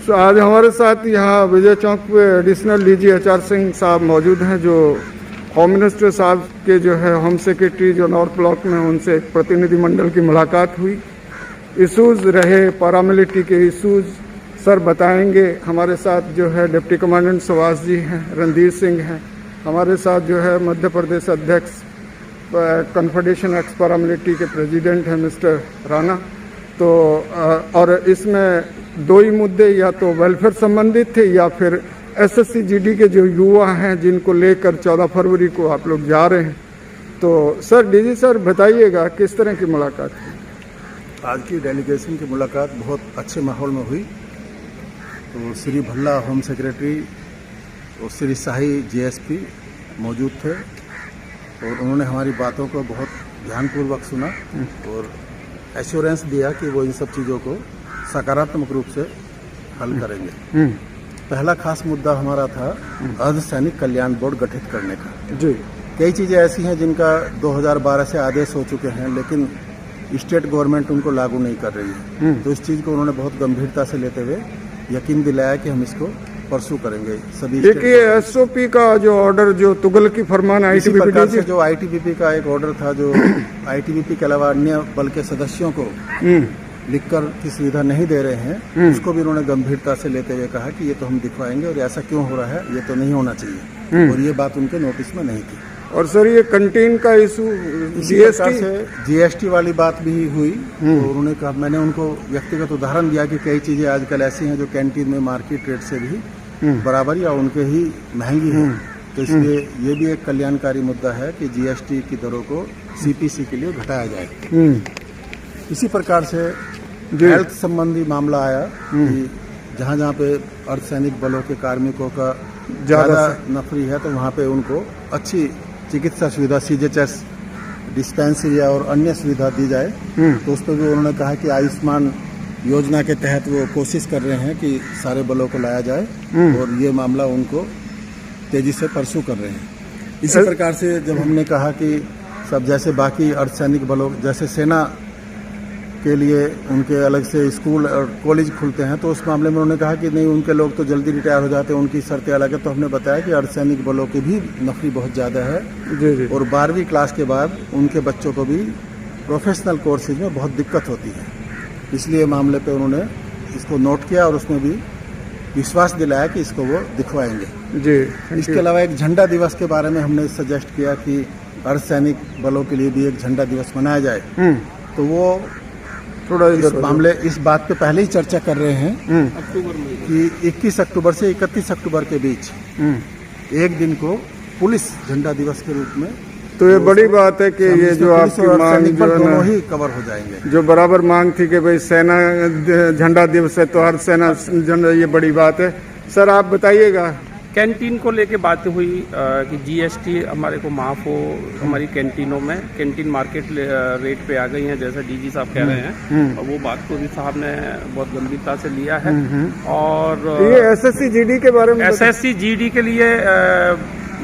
तो आज हमारे साथ यहाँ विजय चौक पे एडिशनल डीजी एचआर सिंह साहब मौजूद हैं, जो होम मिनिस्टर साहब के जो है होम सेक्रेटरी जो नॉर्थ ब्लॉक में, उनसे एक प्रतिनिधिमंडल की मुलाकात हुई। इशूज़ रहे पैरामिलिट्री के इशूज़ सर बताएंगे। हमारे साथ जो है डिप्टी कमांडेंट सुभाष जी हैं, रणधीर सिंह हैं, हमारे साथ जो है मध्य प्रदेश अध्यक्ष कन्फेडरेशन एक्स पैरामिलिट्री के प्रेसिडेंट हैं मिस्टर राणा। तो और इसमें दो ही मुद्दे, या तो वेलफेयर संबंधित थे या फिर एसएससी जीडी के जो युवा हैं जिनको लेकर 14 फरवरी को आप लोग जा रहे हैं। तो सर, डीजी सर बताइएगा किस तरह की मुलाकात हुई? आज की डेलीगेशन की मुलाकात बहुत अच्छे माहौल में हुई। तो श्री भल्ला होम सेक्रेटरी और श्री शाही जीएसपी मौजूद थे और उन्होंने हमारी बातों को बहुत ध्यानपूर्वक सुना और एश्योरेंस दिया कि वो इन सब चीज़ों को सकारात्मक रूप से हल करेंगे। पहला खास मुद्दा हमारा था अर्धसैनिक कल्याण बोर्ड गठित करने का। जी, कई चीज़ें ऐसी हैं जिनका 2012 से आदेश हो चुके हैं, लेकिन स्टेट गवर्नमेंट उनको लागू नहीं कर रही है। तो इस चीज़ को उन्होंने बहुत गंभीरता से लेते हुए यकीन दिलाया कि हम इसको परसू करेंगे। सभी देखिए, एसओपी का जो ऑर्डर, जो तुगल की फरमान आईटीबीपी से जो आईटीबीपी का एक ऑर्डर था, जो आईटीबीपी के अलावा अन्य बल के सदस्यों को लिखकर की सुविधा नहीं दे रहे हैं, उसको भी उन्होंने गंभीरता से लेते हुए कहा कि ये तो हम दिखवाएंगे और ऐसा क्यों हो रहा है, ये तो नहीं होना चाहिए। और ये बात उनके नोटिस में नहीं थी। और सर, ये कंटीन का इशू, जीएसटी वाली बात भी हुई। तो उन्होंने कहा, मैंने उनको व्यक्तिगत उदाहरण दिया कि कई चीजें आजकल ऐसी हैं जो कैंटीन में मार्केट रेट से भी बराबर या उनके ही महंगी है। तो इसलिए ये भी एक कल्याणकारी मुद्दा है कि जीएसटी की दरों को सीपीसी के लिए घटाया जाए। इसी प्रकार से हेल्थ संबंधी मामला आया कि जहाँ जहाँ पे अर्धसैनिक बलों के कार्मिकों का ज़्यादा नफरी है, तो वहाँ पे उनको अच्छी चिकित्सा सुविधा, सीजीएचएस डिस्पेंसरी और अन्य सुविधा दी जाए। तो उस पर भी उन्होंने कहा कि आयुष्मान योजना के तहत वो कोशिश कर रहे हैं कि सारे बलों को लाया जाए और ये मामला उनको तेजी से परसू कर रहे हैं। इसी प्रकार से जब हमने कहा कि सब जैसे बाकी अर्धसैनिक बलों, जैसे सेना के लिए उनके अलग से स्कूल और कॉलेज खुलते हैं, तो उस मामले में उन्होंने कहा कि नहीं, उनके लोग तो जल्दी रिटायर हो जाते हैं, उनकी शर्तें अलग है। तो हमने बताया कि अर्धसैनिक बलों की भी नफरी बहुत ज़्यादा है। जी। और 12वीं क्लास के बाद उनके बच्चों को भी प्रोफेशनल कोर्सेज में बहुत दिक्कत होती है। इसलिए मामले पे उन्होंने इसको नोट किया और उसमें भी विश्वास दिलाया कि इसको वो दिखवाएंगे। जी। इसके अलावा एक झंडा दिवस के बारे में हमने सजेस्ट किया कि अर्धसैनिक बलों के लिए भी एक झंडा दिवस मनाया जाए। तो वो थोड़ा इस बात पे पहले ही चर्चा कर रहे हैं अक्टूबर में कि 21 अक्टूबर से 31 अक्टूबर के बीच एक दिन को पुलिस झंडा दिवस के रूप में। तो ये बड़ी बात है कि ये जो आपकी मांग जो है ना, ही कवर हो जाएंगे। जो बराबर मांग थी कि भाई सेना झंडा दिवस है तो हर सेना झंडा, ये बड़ी बात है। सर, आप बताइएगा। कैंटीन को लेके बात हुई कि जीएसटी हमारे को माफ़ हो हमारी कैंटीनों में। कैंटीन मार्केट रेट पे आ गई हैं, जैसा डीजी साहब कह रहे हैं, और वो बात को भी साहब ने बहुत गंभीरता से लिया है। और ये एसएससी जीडी के बारे में, एसएससी जीडी के लिए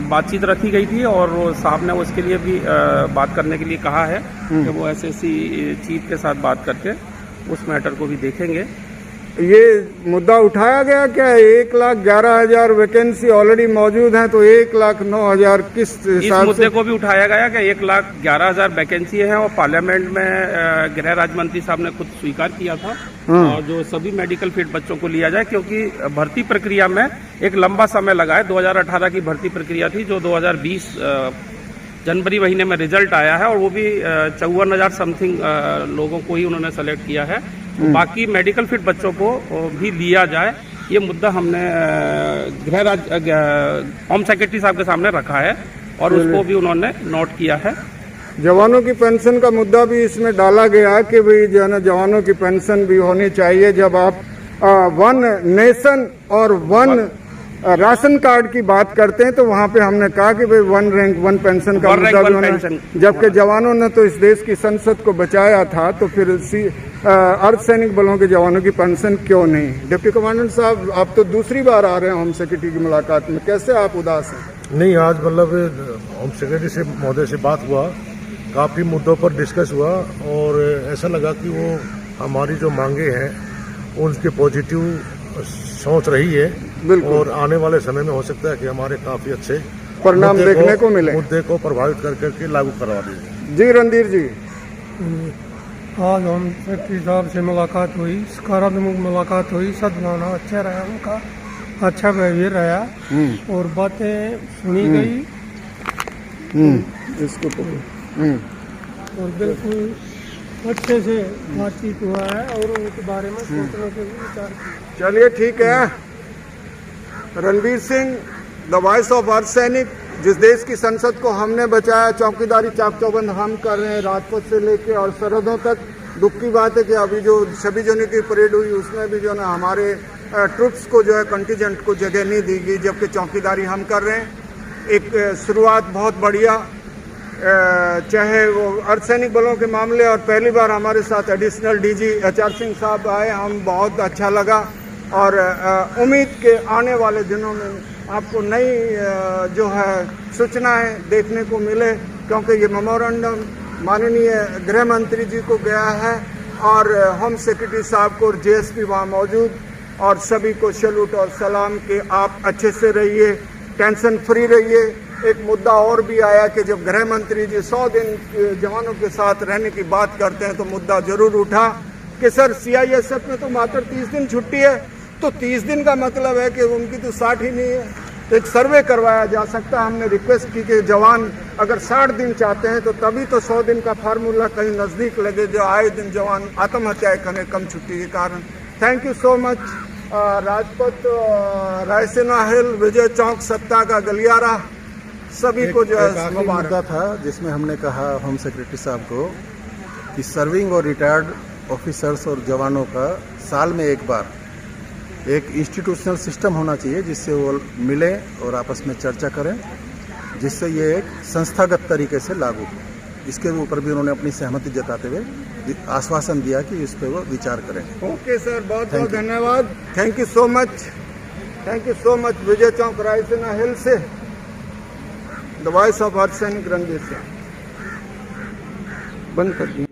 बातचीत रखी गई थी और साहब ने उसके लिए भी बात करने के लिए कहा है कि वो एसएससी चीफ के साथ बात करके उस मैटर को भी देखेंगे। ये मुद्दा उठाया गया क्या? 1,11,000 वैकेंसी ऑलरेडी मौजूद हैं, तो 1,09,000 किस हिसाब से? इस मुद्दे को भी उठाया गया कि 1,11,000 वैकेंसी है और पार्लियामेंट में गृह राज्य मंत्री साहब ने खुद स्वीकार किया था और जो सभी मेडिकल फिट बच्चों को लिया जाए, क्योंकि भर्ती प्रक्रिया में एक लंबा समय लगा है। 2018 की भर्ती प्रक्रिया थी, जो 2020 जनवरी महीने में रिजल्ट आया है और वो भी 54,000 समथिंग लोगों को ही उन्होंने सेलेक्ट किया है। तो बाकी मेडिकल फिट बच्चों को भी लिया जाए, ये मुद्दा हमने गृह राज्य होम सेक्रेटरी साहब के सामने रखा है और उसको भी उन्होंने नोट किया है। जवानों की पेंशन का मुद्दा भी इसमें डाला गया कि भाई जो है ना, जवानों की पेंशन भी होनी चाहिए। जब आप वन नेशन और वन राशन कार्ड की बात करते हैं, तो वहाँ पे हमने कहा कि भाई वन रैंक वन पेंशन का मुद्दा भी होना, जबकि जवानों ने तो इस देश की संसद को बचाया था, तो फिर अर्धसैनिक बलों के जवानों की पेंशन क्यों नहीं? डिप्टी कमांडेंट साहब, आप तो दूसरी बार आ रहे हैं होम सेक्रेटरी की मुलाकात में, कैसे आप उदास हैं? नहीं, आज मतलब होम सेक्रेटरी से महोदय से बात हुआ, काफ़ी मुद्दों पर डिस्कस हुआ और ऐसा लगा कि वो हमारी जो मांगे हैं उनके पॉजिटिव सोच रही है बिल्कुल। और आने वाले समय में हो सकता है कि हमारे काफी अच्छे परिणाम देखने को मिले। मुद्दे को प्रभावित करके लागू करवा दीजिए। जी रणधीर जी, आज होम सेक्रेटरी साहब से मुलाकात हुई, सकारात्मक मुलाकात हुई, सद्भावना अच्छा रहा उनका, अच्छा बिहेवियर रहा और बातें सुनी गई इसको पकड़ो। और बिल्कुल अच्छे से बातचीत हुआ है और उनके बारे में सोचने के लिए विचार किया। चलिए ठीक है। Ranveer Singh, the voice of earth सैनिक, जिस देश की संसद को हमने बचाया, चौकीदारी चाक चौबंद हम कर रहे हैं राजपथ से लेके और सरहदों तक। दुख की बात है कि अभी जो 26 जनवरी की परेड हुई उसमें भी जो है ना हमारे ट्रुप्स को जो है कंटिजेंट को जगह नहीं दी गई, जबकि चौकीदारी हम कर रहे हैं। एक शुरुआत बहुत बढ़िया, चाहे वो अर्धसैनिक बलों के मामले, और पहली बार हमारे साथ एडिशनल डीजी HR सिंह साहब आए, हम बहुत अच्छा लगा। और उम्मीद के आने वाले दिनों में आपको नई जो है सूचनाएं देखने को मिले, क्योंकि ये मेमोरेंडम माननीय गृह मंत्री जी को गया है और होम सेक्रेटरी साहब को और JSP वहाँ मौजूद, और सभी को सैल्यूट और सलाम कि आप अच्छे से रहिए, टेंशन फ्री रहिए। एक मुद्दा और भी आया कि जब गृह मंत्री जी 100 दिन जवानों के साथ रहने की बात करते हैं तो मुद्दा जरूर उठा कि सर CISF में तो मात्र 30 दिन छुट्टी है, तो 30 दिन का मतलब है कि उनकी तो 60 ही नहीं है। तो एक सर्वे करवाया जा सकता है। हमने रिक्वेस्ट की कि जवान अगर 60 दिन चाहते हैं तो तभी तो 100 दिन का फार्मूला कहीं नज़दीक लगे, जो आए दिन जवान आत्महत्याएं करें कम छुट्टी के कारण। Thank you so much. Rajpath, Raisina Hill, Vijay Chowk, सत्ता का गलियारा, सभी को जो एक है आखिरी मुद्दा था जिसमें हमने कहा होम सेक्रेटरी साहब को कि सर्विंग और रिटायर्ड ऑफिसर्स और जवानों का साल में एक बार एक इंस्टीट्यूशनल सिस्टम होना चाहिए जिससे वो मिले और आपस में चर्चा करें, जिससे ये एक संस्थागत तरीके से लागू हो। इसके ऊपर भी उन्होंने अपनी सहमति जताते हुए आश्वासन दिया कि इस पर वो विचार करें। ओके सर, बहुत बहुत धन्यवाद। Thank you so much, thank you so much. Vijay Chowk, Raisina hill से द वॉइस ऑफ अर्थ सैनिक रणवीर सिंह। बंद कर दिया।